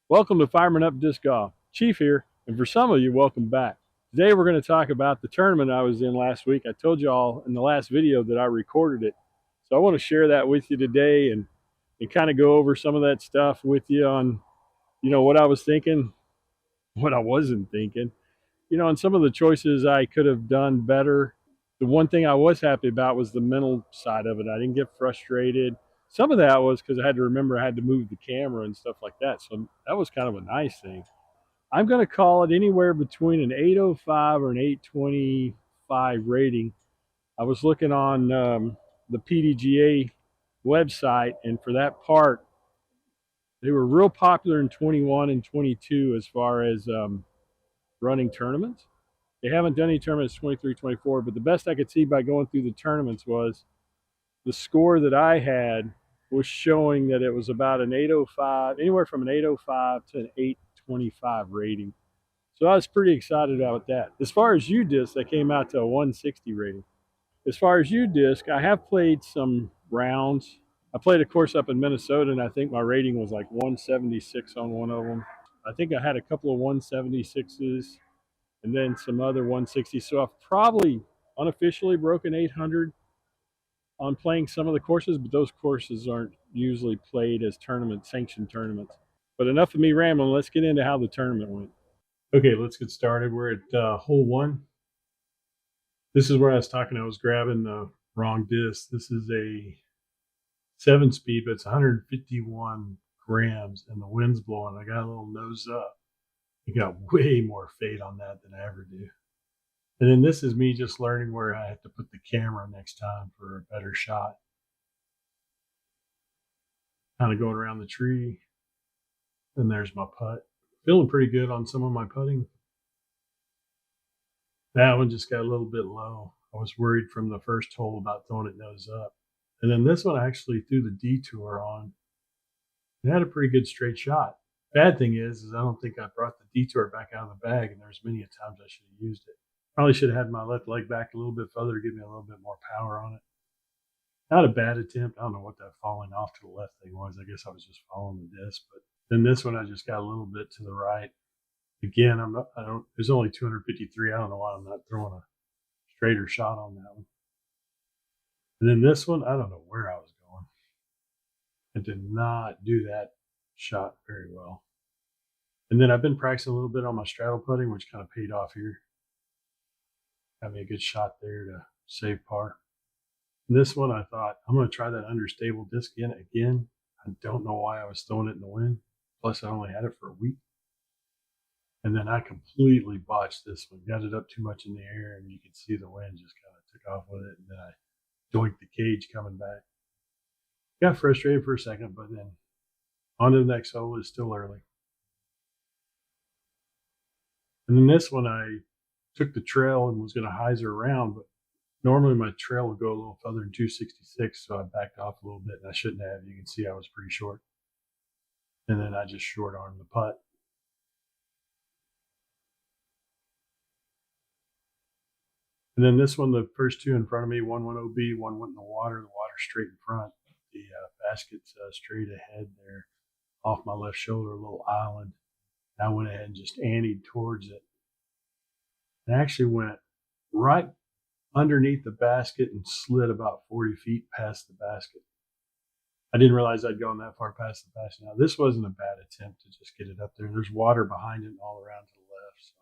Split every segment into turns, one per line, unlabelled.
Welcome to Fireman Up Disc Golf. Chief here, and for some of you, welcome back. Today we're going to talk about the tournament I was in last week. I told you all in the last video that I recorded it. So I want to share that with you today and kind of go over some of that stuff with you on, what I was thinking, what I wasn't thinking, and some of the choices I could have done better. The one thing I was happy about was the mental side of it. I didn't get frustrated. Some of that was because I had to remember I had to move the camera and stuff like that. So that was kind of a nice thing. I'm going to call it anywhere between an 805 or an 825 rating. I was looking on the PDGA website, and for that part, they were real popular in 21 and 22 as far as running tournaments. They haven't done any tournaments 23, 24, but the best I could see by going through the tournaments was the score that I had was showing that it was about an 805, anywhere from an 805 to an 825 rating. So I was pretty excited about that. As far as Udisc, that came out to a 160 rating. As far as Udisc, I have played some rounds. I played a course up in Minnesota, and I think my rating was like 176 on one of them. I think I had a couple of 176s and then some other 160s. So I've probably unofficially broken 800 on playing some of the courses, but those courses aren't usually played as sanctioned tournaments. But enough of me rambling. Let's get into how the tournament went. Okay, let's get started. We're at hole one. This is where I was talking. I was grabbing the wrong disc. This is a 7-speed, but it's 151 grams, and the wind's blowing. I got a little nose up. I got way more fade on that than I ever do. And then this is me just learning where I have to put the camera next time for a better shot. Kind of going around the tree. And there's my putt. Feeling pretty good on some of my putting. That one just got a little bit low. I was worried from the first hole about throwing it nose up. And then this one I actually threw the detour on. It had a pretty good straight shot. Bad thing is I don't think I brought the detour back out of the bag, and there's many times I should have used it. Probably should have had my left leg back a little bit further to give me a little bit more power on it. Not a bad attempt. I don't know what that falling off to the left thing was. I guess I was just following the disc. But then this one I just got a little bit to the right. Again, there's only 253. I don't know why I'm not throwing a straighter shot on that one. And then this one, I don't know where I was going. I did not do that shot very well. And then I've been practicing a little bit on my straddle putting, which kind of paid off here. Got me a good shot there to save par. And this one, I thought, I'm going to try that understable disc again. I don't know why I was throwing it in the wind. Plus, I only had it for a week. And then I completely botched this one. Got it up too much in the air, and you could see the wind just kind of took off with it. And then I doinked the cage coming back. Got frustrated for a second, but then on to the next hole. Is still early. And then this one, I took the trail and was going to hyzer around, but normally my trail would go a little further than 266, so I backed off a little bit, and I shouldn't have. You can see I was pretty short. And then I just short armed the putt. And then this one, the first two in front of me, one went OB, one went in the water straight in front. The basket's straight ahead there off my left shoulder, a little island. I went ahead and just anteed towards it. And actually went right underneath the basket and slid about 40 feet past the basket. I didn't realize I'd gone that far past the basket. Now, this wasn't a bad attempt to just get it up there. There's water behind it and all around to the left. So.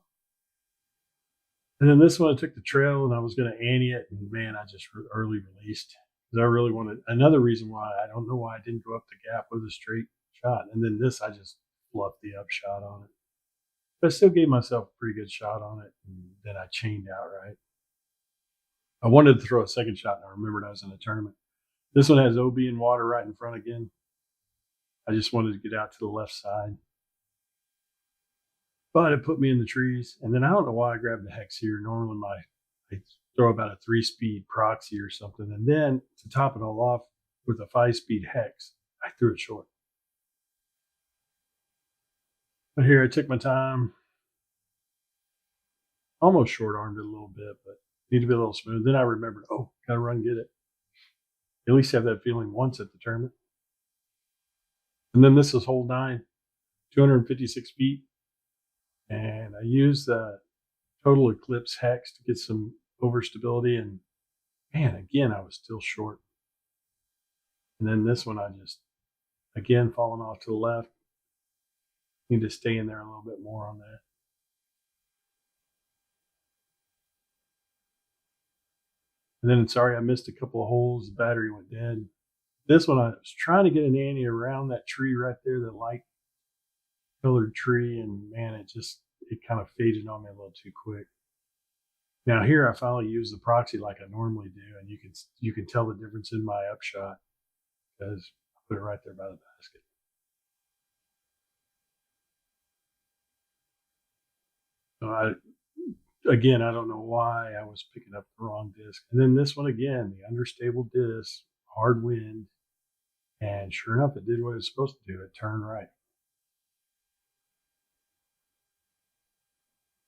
And then this one, I took the trail and I was going to ante it. And man, I just early released. Because I really wanted, another reason why, I don't know why I didn't go up the gap with a straight shot. And then this, I just fluffed the upshot on it. But I still gave myself a pretty good shot on it. And then I chained out right. I wanted to throw a second shot, and I remembered I was in a tournament. This one has OB and water right in front again. I just wanted to get out to the left side. But it put me in the trees. And then I don't know why I grabbed the hex here. Normally I throw about a 3-speed proxy or something. And then to top it all off with a 5-speed hex, I threw it short. But here I took my time. Almost short armed it a little bit, but need to be a little smooth. Then I remembered, gotta run get it. At least have that feeling once at the tournament. And then this is hole 9. 256 feet. And I used the Total Eclipse hex to get some overstability, and man, again, I was still short. And then this one, I just, again, falling off to the left. Need to stay in there a little bit more on that. And then, sorry, I missed a couple of holes. The battery went dead. This one, I was trying to get an ante around that tree right there, that light colored tree, and man, it kind of faded on me a little too quick. Now here, I finally use the proxy like I normally do, and you can tell the difference in my upshot because I put it right there by the basket. So again, I don't know why I was picking up the wrong disc. And then this one again, the understable disc, hard wind, and sure enough, it did what it was supposed to do. It turned right.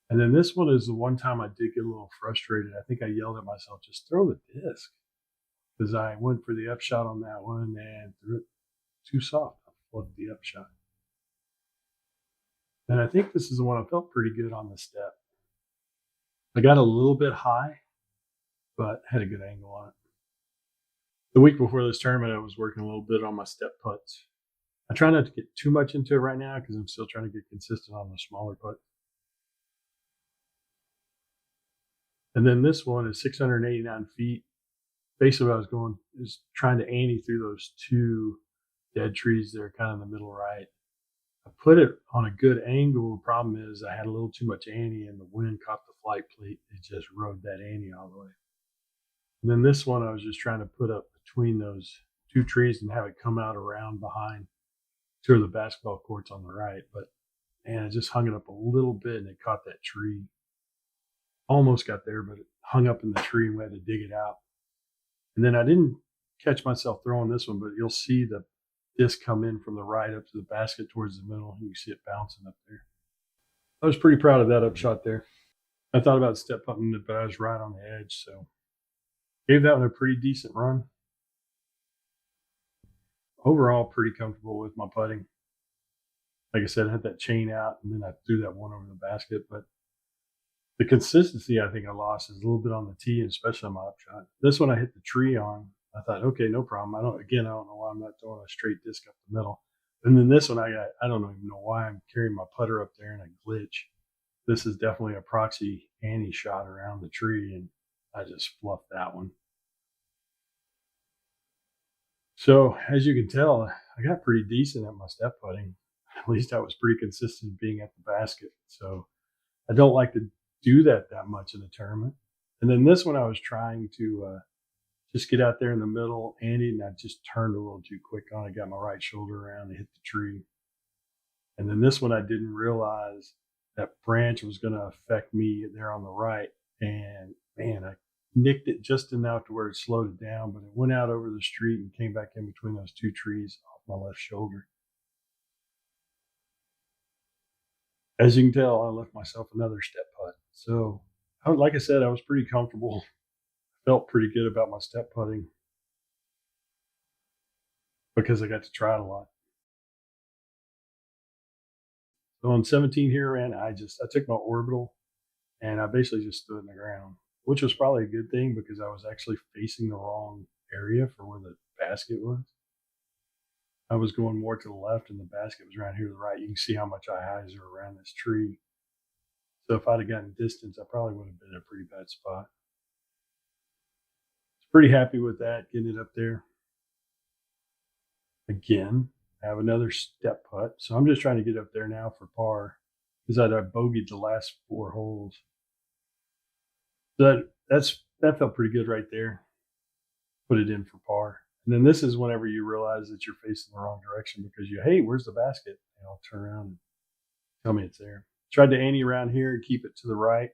And then this one is the one time I did get a little frustrated. I think I yelled at myself, just throw the disc, because I went for the upshot on that one and threw it too soft. I flubbed the upshot. And I think this is the one I felt pretty good on the step. I got a little bit high, but had a good angle on it. The week before this tournament, I was working a little bit on my step putts. I try not to get too much into it right now because I'm still trying to get consistent on the smaller putt. And then this one is 689 feet. Basically, what I was going is trying to ante through those two dead trees there, kind of in the middle right. I put it on a good angle. The problem is I had a little too much ante, and the wind caught the flight plate. It just rode that ante all the way. And then this one, I was just trying to put up between those two trees and have it come out around behind two of the basketball courts on the right. But man, I just hung it up a little bit, and it caught that tree. Almost got there, but it hung up in the tree, and we had to dig it out. And then I didn't catch myself throwing this one, but you'll see the disc come in from the right up to the basket towards the middle. You can see it bouncing up there. I was pretty proud of that upshot there. I thought about step putting it, but I was right on the edge, so gave that one a pretty decent run. Overall, pretty comfortable with my putting. Like I said, I had that chain out, and then I threw that one over the basket, but the consistency I think I lost is a little bit on the tee, and especially on my upshot. This one I hit the tree on. I thought, okay, no problem. I don't know why I'm not throwing a straight disc up the middle. And then this one, I don't even know why I'm carrying my putter up there in a glitch. This is definitely a proxy ante shot around the tree, and I just fluffed that one. So as you can tell, I got pretty decent at my step putting. At least I was pretty consistent being at the basket. So I don't like to do that much in a tournament. And then this one, I was trying to just get out there in the middle, ante, and I just turned a little too quick on it. Got my right shoulder around and hit the tree. And then this one, I didn't realize that branch was going to affect me there on the right. And man, I nicked it just enough to where it slowed it down, but it went out over the street and came back in between those two trees off my left shoulder. As you can tell, I left myself another step putt. So, like I said, I was pretty comfortable. Felt pretty good about my step putting because I got to try it a lot. So on 17 here, man, I took my orbital and I basically just stood in the ground, which was probably a good thing because I was actually facing the wrong area for where the basket was. I was going more to the left and the basket was around here to the right. You can see how much eye highs are around this tree. So if I'd have gotten distance, I probably would have been in a pretty bad spot. Pretty happy with that, getting it up there. Again, I have another step putt. So I'm just trying to get up there now for par because I bogeyed the last 4 holes. So that felt pretty good right there. Put it in for par. And then this is whenever you realize that you're facing the wrong direction because hey, where's the basket? And I'll turn around and tell me it's there. Tried to ante around here and keep it to the right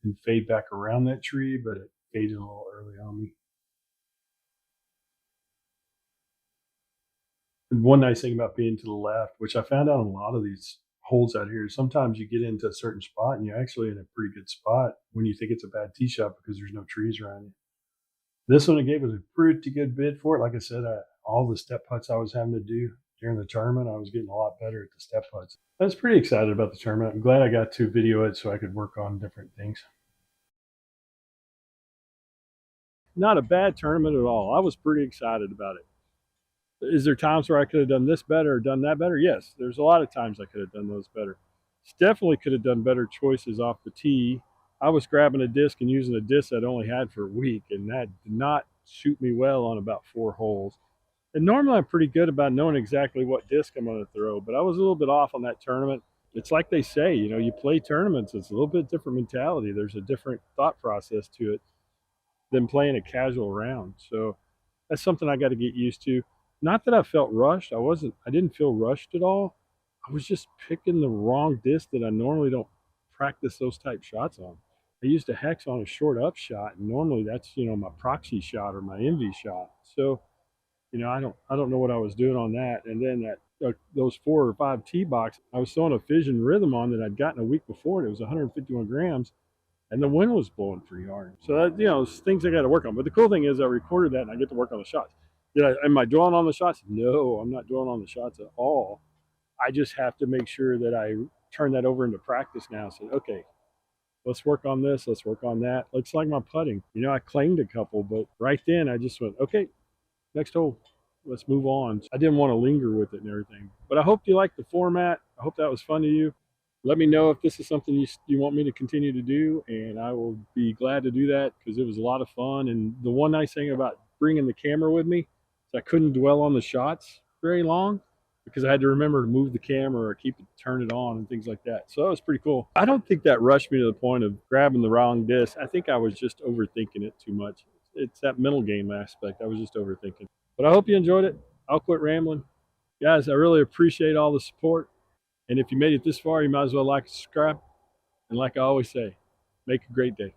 and fade back around that tree, but it faded a little early on me. And one nice thing about being to the left, which I found out on a lot of these holes out here, sometimes you get into a certain spot and you're actually in a pretty good spot when you think it's a bad tee shot because there's no trees around you. This one, it gave us a pretty good bid for it. Like I said, all the step putts I was having to do during the tournament, I was getting a lot better at the step putts. I was pretty excited about the tournament. I'm glad I got to video it so I could work on different things. Not a bad tournament at all. I was pretty excited about it. Is there times where I could have done this better or done that better? Yes, there's a lot of times I could have done those better. Definitely could have done better choices off the tee. I was grabbing a disc and using a disc I'd only had for a week, and that did not suit me well on about 4 holes. And normally I'm pretty good about knowing exactly what disc I'm going to throw, but I was a little bit off on that tournament. It's like they say, you know, you play tournaments, it's a little bit different mentality. There's a different thought process to it than playing a casual round. So that's something I got to get used to. Not that I felt rushed. I didn't feel rushed at all. I was just picking the wrong disc that I normally don't practice those type shots on. I used a hex on a short up shot, and normally that's, you know, my proxy shot or my envy shot. So, you know, I don't know what I was doing on that. And then that those 4 or 5 tee box, I was throwing a fission rhythm on that I'd gotten a week before, and it was 151 grams, and the wind was blowing pretty hard. So that, you know, things I got to work on. But the cool thing is I recorded that and I get to work on the shots. Am I dwelling on the shots? No, I'm not dwelling on the shots at all. I just have to make sure that I turn that over into practice now. So, okay, let's work on this. Let's work on that. It's like my putting. You know, I claimed a couple, but right then I just went, okay, next hole. Let's move on. I didn't want to linger with it and everything. But I hope you liked the format. I hope that was fun to you. Let me know if this is something you want me to continue to do, and I will be glad to do that because it was a lot of fun. And the one nice thing about bringing the camera with me is I couldn't dwell on the shots very long because I had to remember to move the camera or turn it on and things like that. So that was pretty cool. I don't think that rushed me to the point of grabbing the wrong disc. I think I was just overthinking it too much. It's that mental game aspect. I was just overthinking. But I hope you enjoyed it. I'll quit rambling. Guys, I really appreciate all the support. And if you made it this far, you might as well like and subscribe. And like I always say, make a great day.